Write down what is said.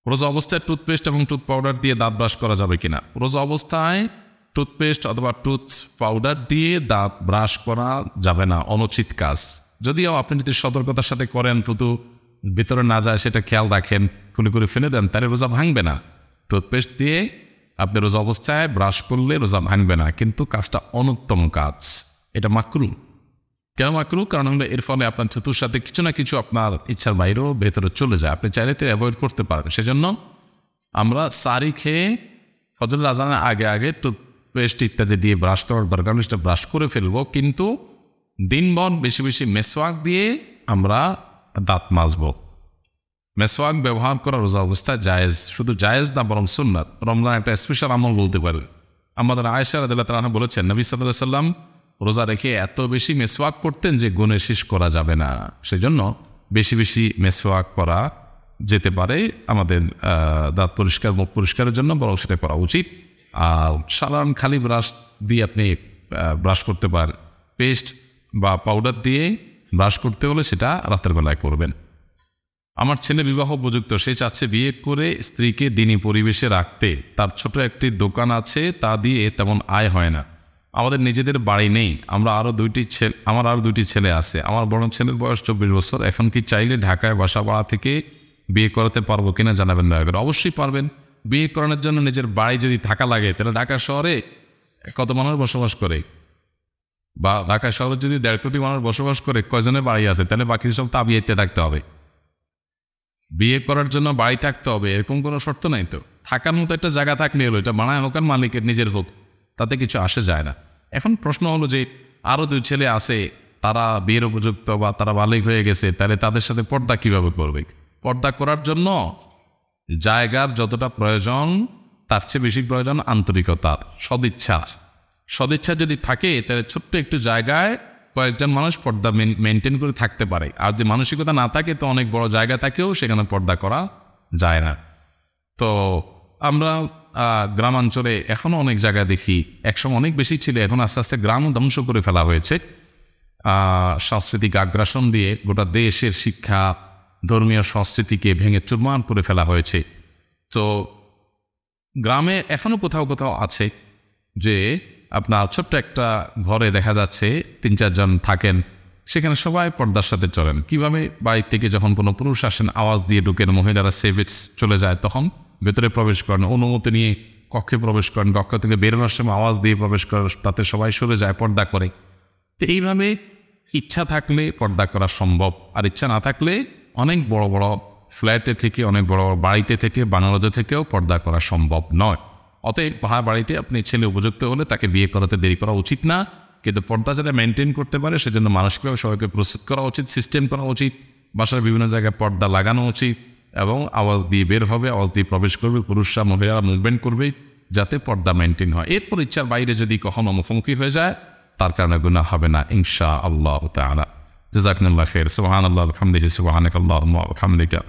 রোজা অবস্থায় টুথপেস্ট এবং টুথ পাউডার দিয়ে দাঁত ব্রাশ করা যাবে কিনা? রোজা অবস্থায় টুথপেস্ট অথবা টুথ পাউডার দিয়ে দাঁত ব্রাশ করা যাবে না, অনুচিত কাজ। যদিও আপনি যদি সতর্কতার সাথে করেন, থুতু ভিতরে না যায় সেটা খেয়াল রাখেন, খুলে করে ফেলে দেন, তাহলে রোজা ভাঙবে না। টুথপেস্ট দিয়ে আপনি রোজা অবস্থায় ব্রাশ করলে রোজা ভাঙবে না, কিন্তু কাজটা অনুত্তম কাজ, এটা মাকরু। কেন মাকরু? কারণ হলো এর ফলে আপনার থুতুর সাথে কিছু না কিছু আপনার ইচ্ছার বাইরেও ভেতরে চলে যায়, আপনি চাইলে তো অ্যাভয়েড করতে পারেন। সেজন্য আমরা সারি খেয়ে ফজরের আজানের আগে আগে টুথপেস্ট ইত্যাদি দিয়ে ব্রাশ করার দরকার, সেটা ব্রাশ করে ফেলবো, কিন্তু দিনভর বেশি বেশি মেসওয়াক দিয়ে আমরা দাঁত মাজবো। মেসওয়াক ব্যবহার করা রোজা অবস্থায় জায়েজ, শুধু জায়েজ না বরং সুন্নাত। রমজান একটা স্পেশাল আমল বলতে পারেন। আমাদের আয়েশা রাদিয়াল্লাহু তাআলা বলেছেন, নবী সাল্লাল্লাহু আলাইহি সাল্লাম রোজা রেখে এত বেশি মেসওয়াক করতেন যে গুণে শেষ করা যাবে না। সেজন্য বেশি বেশি মেসওয়াক করা যেতে পারে আমাদের দাঁত পরিষ্কার, মুখ পরিষ্কারের জন্য, বরং সেটা করা উচিত। আর সাধারণ খালি ব্রাশ দিয়ে আপনি ব্রাশ করতে পারেন। পেস্ট বা পাউডার দিয়ে ব্রাশ করতে হলে সেটা রাতের বেলায় করবেন। আমার ছেলে বিবাহ উপযুক্ত, সে চাচ্ছে বিয়ে করে স্ত্রীকে দিনী পরিবেশে রাখতে। তার ছোট একটি দোকান আছে, তা দিয়ে তেমন আয় হয় না। আমাদের নিজেদের বাড়ি নেই, আমার আরও দুইটি ছেলে আছে। আমার বড় ছেলের বয়স 24 বছর। এখন কি চাইলে ঢাকায় বাসা ভাড়া থেকে বিয়ে করাতে পারবো কিনা জানাবেন দয়া করে। অবশ্যই পারবেন। বিয়ে করানোর জন্য নিজের বাড়ি যদি থাকা লাগে, তাহলে ঢাকা শহরে কত মানুষ বসবাস করে, বা ঢাকা শহরে যদি 1.5 কোটি মানুষ বসবাস করে, কয়জনের বাড়ি আছে? তাহলে বাকি সব তাবিয়াতে থাকতে হবে। বিয়ে করার জন্য বাড়ি থাকতে হবে এরকম কোনো শর্ত নাই তো। থাকার মতো একটা জায়গা থাকলে হলো, এটা বানায় হোক আর মালিকের নিজের হোক, তাতে কিছু আসে যায় না। এখন প্রশ্ন হলো যে আরও 2 ছেলে আছে, তারা বিয়ের উপযুক্ত বা তারা বালিগ হয়ে গেছে, তাহলে তাদের সাথে পর্দা কিভাবে করবে? পর্দা করার জন্য জায়গার যতটা প্রয়োজন তার চেয়ে বেশি প্রয়োজন আন্তরিকতার, সদিচ্ছা যদি থাকে, তাহলে ছোট্ট একটু জায়গায় কয়েকজন মানুষ পর্দা মেনটেন করে থাকতে পারে। আর যদি মানসিকতা না থাকে, তো অনেক বড় জায়গা থাকেও সেখানে পর্দা করা যায় না। তো আমরা গ্রামাঞ্চলে এখনও অনেক জায়গায় দেখি, একসময় অনেক বেশি ছিল, এখন আস্তে আস্তে গ্রামও ধ্বংস করে ফেলা হয়েছে সাংস্কৃতিক আগ্রাসন দিয়ে। গোটা দেশের শিক্ষা, ধর্মীয় সংস্কৃতিকে ভেঙে চুরমার করে ফেলা হয়েছে। তো গ্রামে এখনও কোথাও কোথাও আছে যে আপনার ছোট্ট একটা ঘরে দেখা যাচ্ছে 3-4 জন থাকেন, সেখানে সবাই পর্দার সাথে চলেন। কিভাবে? বাইরে থেকে যখন কোনো পুরুষ আসেন আওয়াজ দিয়ে ঢুকেন, মহিলারা সেভেটস চলে যায়, তখন ভেতরে প্রবেশ করেন, অনুমতি নিয়ে কক্ষে প্রবেশ করেন, কক্ষ থেকে বেরোনোর সময় আওয়াজ দিয়ে প্রবেশ করেন, তাতে সবাই সরে যায়, পর্দা করে। তো এইভাবে ইচ্ছা থাকলে পর্দা করা সম্ভব, আর ইচ্ছা না থাকলে অনেক বড় বড় ফ্ল্যাটে থেকে, অনেক বড় বড় বাড়িতে থেকে, বাংলাদেশ থেকেও পর্দা করা সম্ভব নয়। অতএব পাহাড় বাড়িতে আপনি ছেলে উপযুক্ত হলে তাকে বিয়ে করাতে দেরি করা উচিত না, কিন্তু পর্দা যাতে মেনটেন করতে পারে সেজন্য মানসিকভাবে সবাইকে প্রস্তুত করা উচিত, সিস্টেম করা উচিত। বাসার বিভিন্ন জায়গায় পর্দা লাগানো উচিত এবং আওয়াজ দিয়ে বের হবে, আওয়াজ দিয়ে প্রবেশ করবে, পুরুষরা মহিলারা মুভমেন্ট করবে, যাতে পর্দা মেনটেন হয়। এরপর ইচ্ছার বাইরে যদি কখনো মুখোমুখি হয়ে যায়, তার কারণে গুনাহ হবে না ইনশাআল্লাহ তাআলা। জাযাকুমুল্লাহু খাইর। সুবহানাল্লাহি ওয়া বিহামদিহি, সুবহানাকাল্লাহুম্মা ওয়া বিহামদিকা।